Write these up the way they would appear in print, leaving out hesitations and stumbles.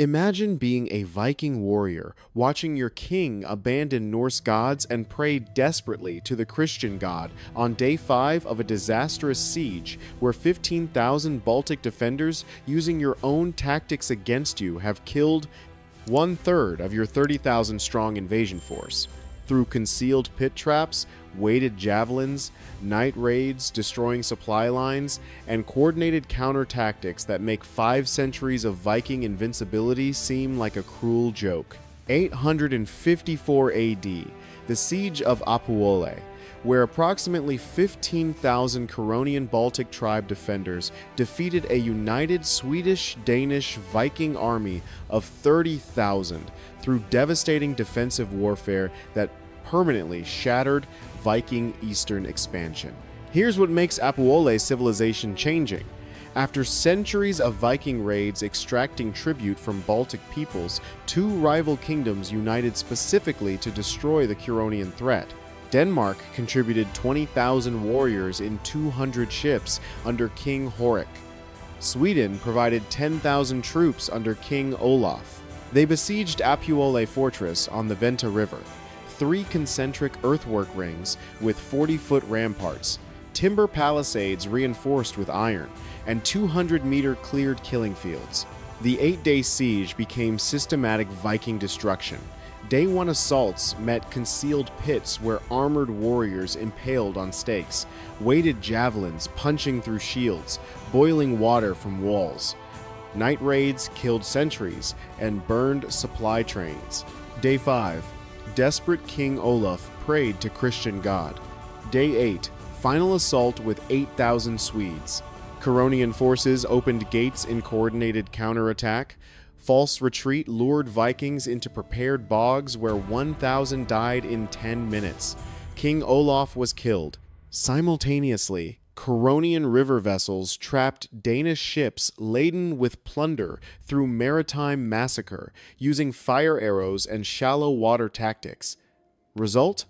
Imagine being a Viking warrior, watching your king abandon Norse gods and pray desperately to the Christian god on day 5 of a disastrous siege where 15,000 Baltic defenders, using your own tactics against you, have killed one-third of your 30,000 strong invasion force. Through concealed pit traps, weighted javelins, night raids destroying supply lines, and coordinated counter tactics that make 5 centuries of Viking invincibility seem like a cruel joke. 854 AD, the Siege of Apuole, where approximately 15,000 Curonian Baltic tribe defenders defeated a united Swedish-Danish Viking army of 30,000 through devastating defensive warfare that permanently shattered Viking eastern expansion. Here's what makes Apuole's civilization changing. After centuries of Viking raids extracting tribute from Baltic peoples, 2 rival kingdoms united specifically to destroy the Curonian threat. Denmark contributed 20,000 warriors in 200 ships under King Horik. Sweden provided 10,000 troops under King Olaf. They besieged Apuole Fortress on the Venta River, 3 concentric earthwork rings with 40-foot ramparts, timber palisades reinforced with iron, and 200-meter cleared killing fields. The 8-day siege became systematic Viking destruction. Day 1 assaults met concealed pits where armored warriors impaled on stakes, weighted javelins punching through shields, boiling water from walls. Night raids killed sentries and burned supply trains. Day 5, desperate King Olaf prayed to Christian God. Day 8, final assault with 8,000 Swedes. Curonian forces opened gates in coordinated counterattack. False retreat lured Vikings into prepared bogs where 1,000 died in 10 minutes. King Olaf was killed. Simultaneously, Curonian river vessels trapped Danish ships laden with plunder through maritime massacre, using fire arrows and shallow water tactics. Result?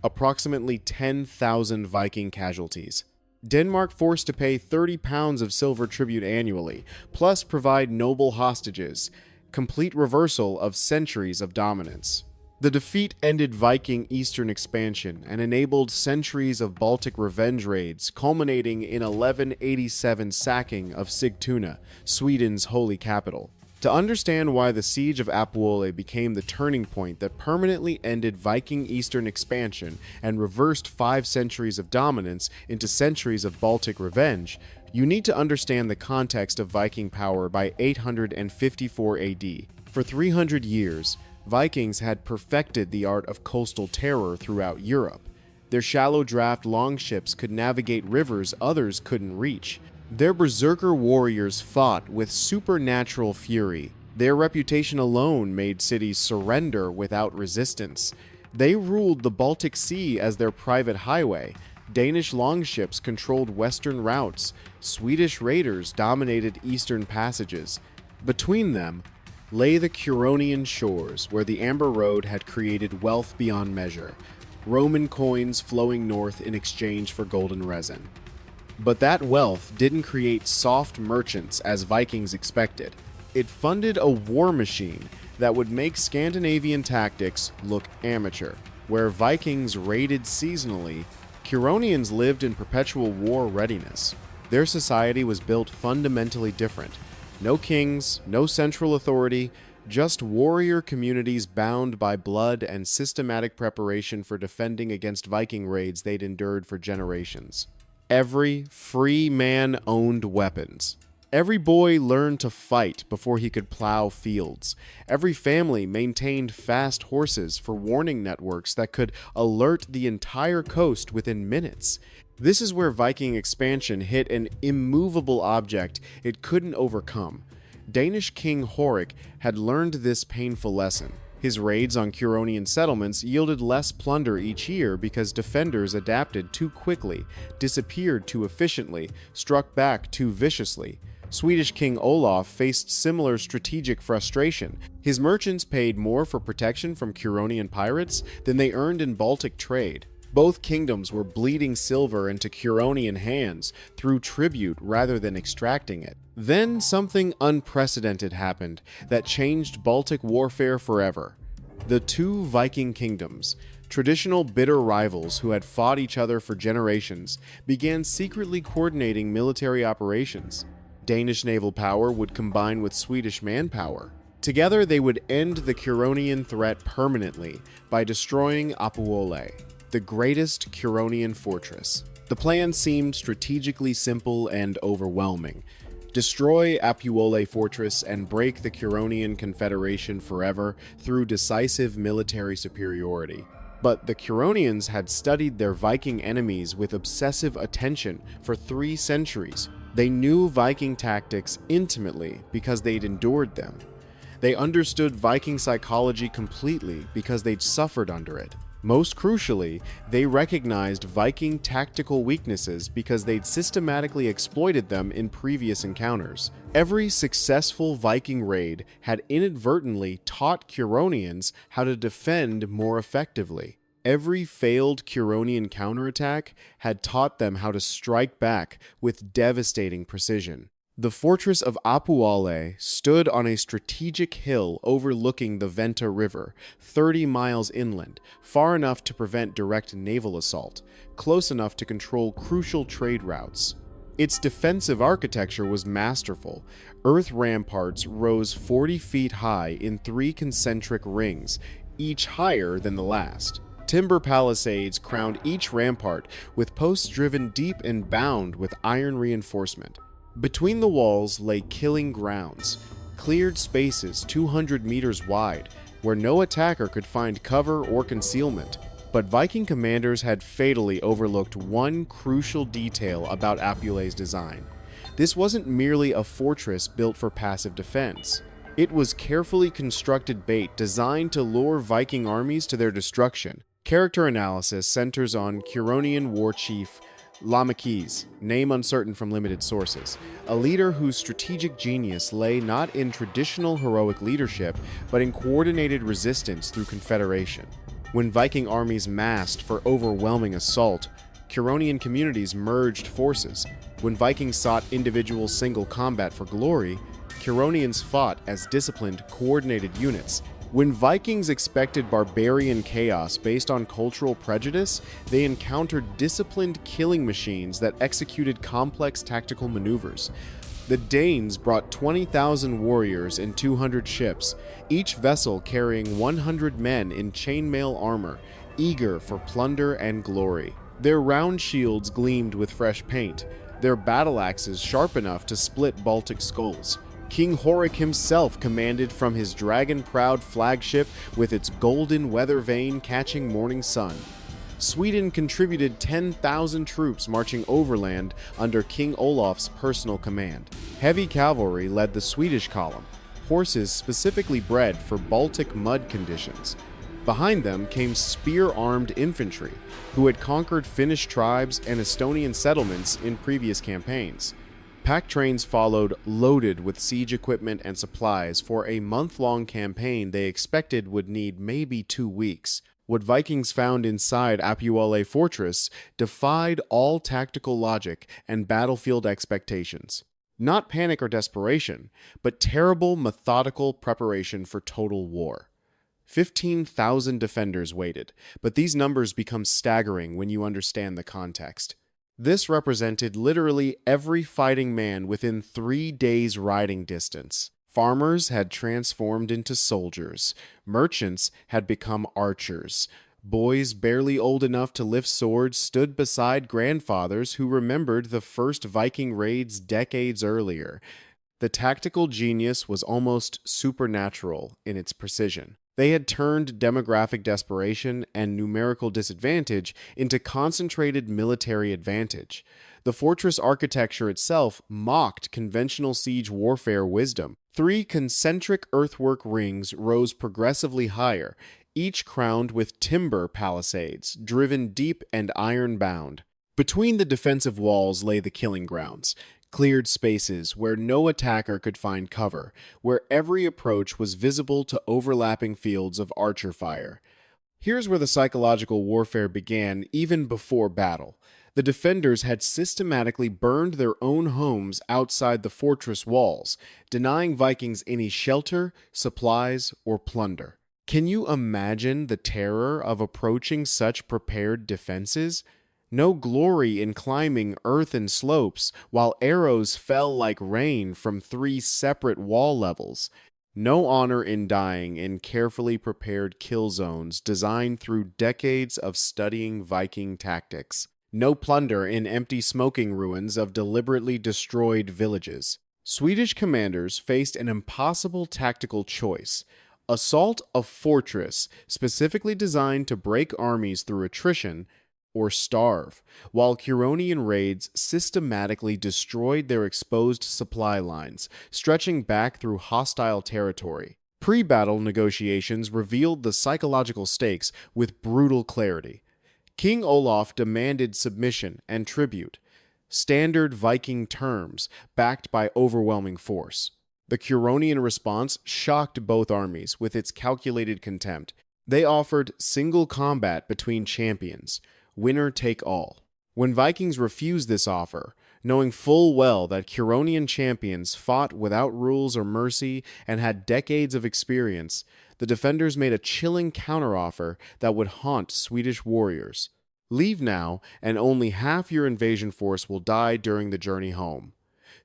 Approximately 10,000 Viking casualties. Denmark forced to pay 30 pounds of silver tribute annually, plus provide noble hostages, complete reversal of centuries of dominance. The defeat ended Viking eastern expansion and enabled centuries of Baltic revenge raids, culminating in 1187 sacking of Sigtuna, Sweden's holy capital. To understand why the Siege of Apuole became the turning point that permanently ended Viking eastern expansion and reversed 5 centuries of dominance into centuries of Baltic revenge, you need to understand the context of Viking power by 854 AD. For 300 years, Vikings had perfected the art of coastal terror throughout Europe. Their shallow draft longships could navigate rivers others couldn't reach. Their berserker warriors fought with supernatural fury. Their reputation alone made cities surrender without resistance. They ruled the Baltic Sea as their private highway. Danish longships controlled western routes. Swedish raiders dominated eastern passages. Between them lay the Curonian shores, where the Amber Road had created wealth beyond measure, Roman coins flowing north in exchange for golden resin. But that wealth didn't create soft merchants as Vikings expected. It funded a war machine that would make Scandinavian tactics look amateur. Where Vikings raided seasonally, Curonians lived in perpetual war readiness. Their society was built fundamentally different. No kings, no central authority, just warrior communities bound by blood and systematic preparation for defending against Viking raids they'd endured for generations. Every free man owned weapons. Every boy learned to fight before he could plow fields. Every family maintained fast horses for warning networks that could alert the entire coast within minutes. This is where Viking expansion hit an immovable object it couldn't overcome. Danish King Horik had learned this painful lesson. His raids on Curonian settlements yielded less plunder each year because defenders adapted too quickly, disappeared too efficiently, struck back too viciously. Swedish King Olaf faced similar strategic frustration. His merchants paid more for protection from Curonian pirates than they earned in Baltic trade. Both kingdoms were bleeding silver into Curonian hands through tribute rather than extracting it. Then something unprecedented happened that changed Baltic warfare forever. The two Viking kingdoms, traditional bitter rivals who had fought each other for generations, began secretly coordinating military operations. Danish naval power would combine with Swedish manpower. Together, they would end the Curonian threat permanently by destroying Apuole, the greatest Curonian fortress. The plan seemed strategically simple and overwhelming. Destroy Apuole Fortress and break the Curonian Confederation forever through decisive military superiority. But the Curonians had studied their Viking enemies with obsessive attention for 3 centuries. They knew Viking tactics intimately because they'd endured them. They understood Viking psychology completely because they'd suffered under it. Most crucially, they recognized Viking tactical weaknesses because they'd systematically exploited them in previous encounters. Every successful Viking raid had inadvertently taught Curonians how to defend more effectively. Every failed Curonian counterattack had taught them how to strike back with devastating precision. The fortress of Apuole stood on a strategic hill overlooking the Venta River, 30 miles inland, far enough to prevent direct naval assault, close enough to control crucial trade routes. Its defensive architecture was masterful. Earth ramparts rose 40 feet high in 3 concentric rings, each higher than the last. Timber palisades crowned each rampart, with posts driven deep and bound with iron reinforcement. Between the walls lay killing grounds, cleared spaces 200 meters wide, where no attacker could find cover or concealment. But Viking commanders had fatally overlooked one crucial detail about Apule's design. This wasn't merely a fortress built for passive defense. It was carefully constructed bait designed to lure Viking armies to their destruction. Character analysis centers on Curonian war chief Lamachese, name uncertain from limited sources, a leader whose strategic genius lay not in traditional heroic leadership, but in coordinated resistance through confederation. When Viking armies massed for overwhelming assault, Curonian communities merged forces. When Vikings sought individual single combat for glory, Curonians fought as disciplined, coordinated units. When Vikings expected barbarian chaos based on cultural prejudice, they encountered disciplined killing machines that executed complex tactical maneuvers. The Danes brought 20,000 warriors in 200 ships, each vessel carrying 100 men in chainmail armor, eager for plunder and glory. Their round shields gleamed with fresh paint, their battle axes sharp enough to split Baltic skulls. King Horik himself commanded from his dragon-proud flagship with its golden weather vane catching morning sun. Sweden contributed 10,000 troops marching overland under King Olaf's personal command. Heavy cavalry led the Swedish column, horses specifically bred for Baltic mud conditions. Behind them came spear-armed infantry, who had conquered Finnish tribes and Estonian settlements in previous campaigns. Pack trains followed, loaded with siege equipment and supplies for a month-long campaign they expected would need maybe 2 weeks. What Vikings found inside Apuole Fortress defied all tactical logic and battlefield expectations. Not panic or desperation, but terrible, methodical preparation for total war. 15,000 defenders waited, but these numbers become staggering when you understand the context. This represented literally every fighting man within 3 days' riding distance. Farmers had transformed into soldiers. Merchants had become archers. Boys barely old enough to lift swords stood beside grandfathers who remembered the first Viking raids decades earlier. The tactical genius was almost supernatural in its precision. They had turned demographic desperation and numerical disadvantage into concentrated military advantage. The fortress architecture itself mocked conventional siege warfare wisdom. 3 concentric earthwork rings rose progressively higher, each crowned with timber palisades, driven deep and iron-bound. Between the defensive walls lay the killing grounds, cleared spaces where no attacker could find cover, where every approach was visible to overlapping fields of archer fire. Here's where the psychological warfare began even before battle. The defenders had systematically burned their own homes outside the fortress walls, denying Vikings any shelter, supplies, or plunder. Can you imagine the terror of approaching such prepared defenses? No glory in climbing earthen slopes while arrows fell like rain from three separate wall levels. No honor in dying in carefully prepared kill zones designed through decades of studying Viking tactics. No plunder in empty smoking ruins of deliberately destroyed villages. Swedish commanders faced an impossible tactical choice: assault a fortress specifically designed to break armies through attrition, or starve, while Curonian raids systematically destroyed their exposed supply lines, stretching back through hostile territory. Pre-battle negotiations revealed the psychological stakes with brutal clarity. King Olaf demanded submission and tribute, standard Viking terms backed by overwhelming force. The Curonian response shocked both armies with its calculated contempt. They offered single combat between champions, winner take all. When Vikings refused this offer, knowing full well that Curonian champions fought without rules or mercy and had decades of experience, the defenders made a chilling counteroffer that would haunt Swedish warriors. Leave now, and only half your invasion force will die during the journey home.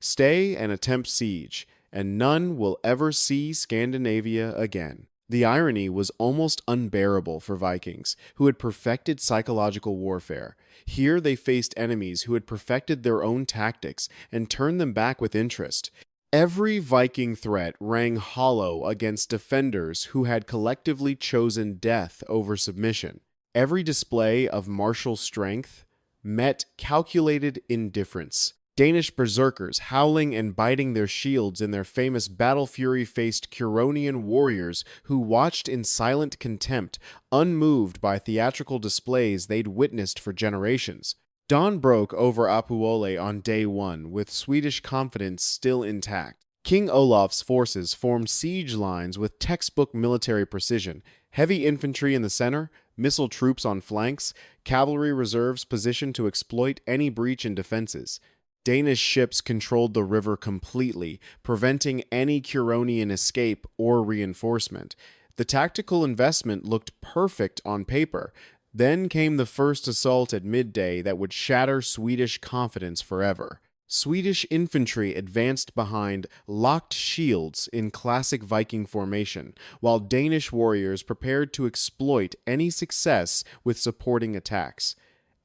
Stay and attempt siege, and none will ever see Scandinavia again. The irony was almost unbearable for Vikings, who had perfected psychological warfare. Here they faced enemies who had perfected their own tactics and turned them back with interest. Every Viking threat rang hollow against defenders who had collectively chosen death over submission. Every display of martial strength met calculated indifference. Danish berserkers howling and biting their shields in their famous battle fury faced Curonian warriors who watched in silent contempt, unmoved by theatrical displays they'd witnessed for generations. Dawn broke over Apuole on day one, with Swedish confidence still intact. King Olaf's forces formed siege lines with textbook military precision: heavy infantry in the center, missile troops on flanks, cavalry reserves positioned to exploit any breach in defenses. Danish ships controlled the river completely, preventing any Curonian escape or reinforcement. The tactical investment looked perfect on paper. Then came the first assault at midday that would shatter Swedish confidence forever. Swedish infantry advanced behind locked shields in classic Viking formation, while Danish warriors prepared to exploit any success with supporting attacks.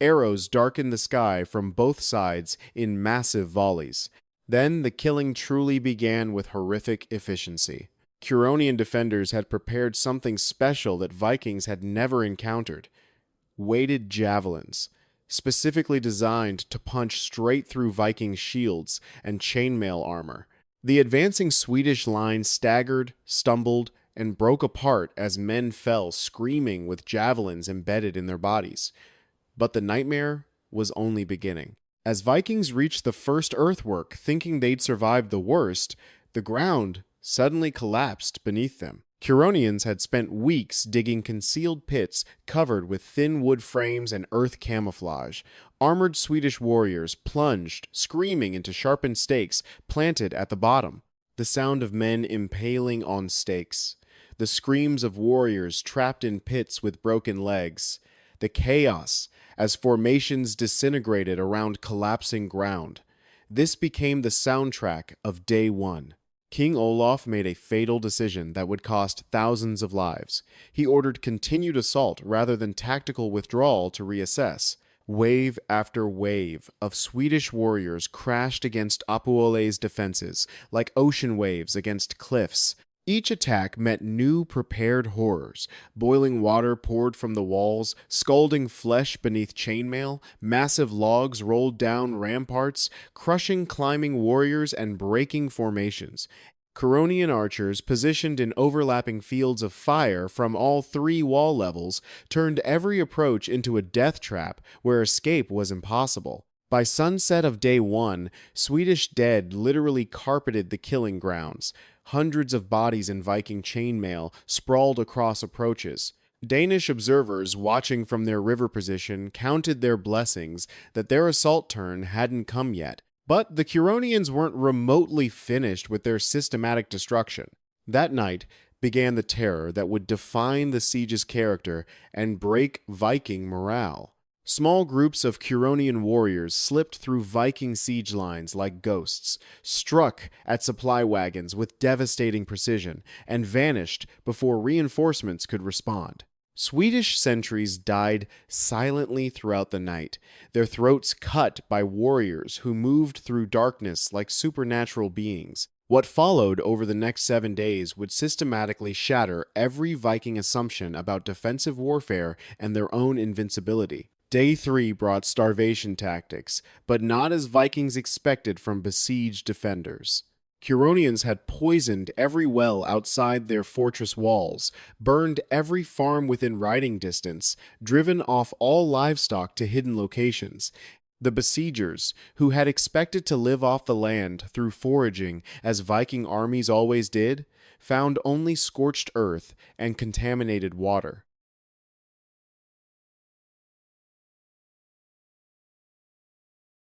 Arrows darkened the sky from both sides in massive volleys. Then the killing truly began with horrific efficiency. Curonian defenders had prepared something special that Vikings had never encountered: weighted javelins, specifically designed to punch straight through Viking shields and chainmail armor. The advancing Swedish line staggered, stumbled, and broke apart as men fell screaming with javelins embedded in their bodies. But the nightmare was only beginning. As Vikings reached the first earthwork, thinking they'd survived the worst, the ground suddenly collapsed beneath them. Curonians had spent weeks digging concealed pits covered with thin wood frames and earth camouflage. Armored Swedish warriors plunged, screaming, into sharpened stakes planted at the bottom. The sound of men impaling on stakes. The screams of warriors trapped in pits with broken legs. The chaos as formations disintegrated around collapsing ground. This became the soundtrack of day one. King Olaf made a fatal decision that would cost thousands of lives. He ordered continued assault rather than tactical withdrawal to reassess. Wave after wave of Swedish warriors crashed against Apuole's defenses, like ocean waves against cliffs. Each attack met new prepared horrors: boiling water poured from the walls, scalding flesh beneath chainmail, massive logs rolled down ramparts, crushing climbing warriors and breaking formations. Curonian archers, positioned in overlapping fields of fire from all three wall levels, turned every approach into a death trap where escape was impossible. By sunset of day one, Swedish dead literally carpeted the killing grounds. Hundreds of bodies in Viking chainmail sprawled across approaches. Danish observers watching from their river position counted their blessings that their assault turn hadn't come yet. But the Curonians weren't remotely finished with their systematic destruction. That night began the terror that would define the siege's character and break Viking morale. Small groups of Curonian warriors slipped through Viking siege lines like ghosts, struck at supply wagons with devastating precision, and vanished before reinforcements could respond. Swedish sentries died silently throughout the night, their throats cut by warriors who moved through darkness like supernatural beings. What followed over the next 7 days would systematically shatter every Viking assumption about defensive warfare and their own invincibility. Day 3 brought starvation tactics, but not as Vikings expected from besieged defenders. Curonians had poisoned every well outside their fortress walls, burned every farm within riding distance, driven off all livestock to hidden locations. The besiegers, who had expected to live off the land through foraging as Viking armies always did, found only scorched earth and contaminated water.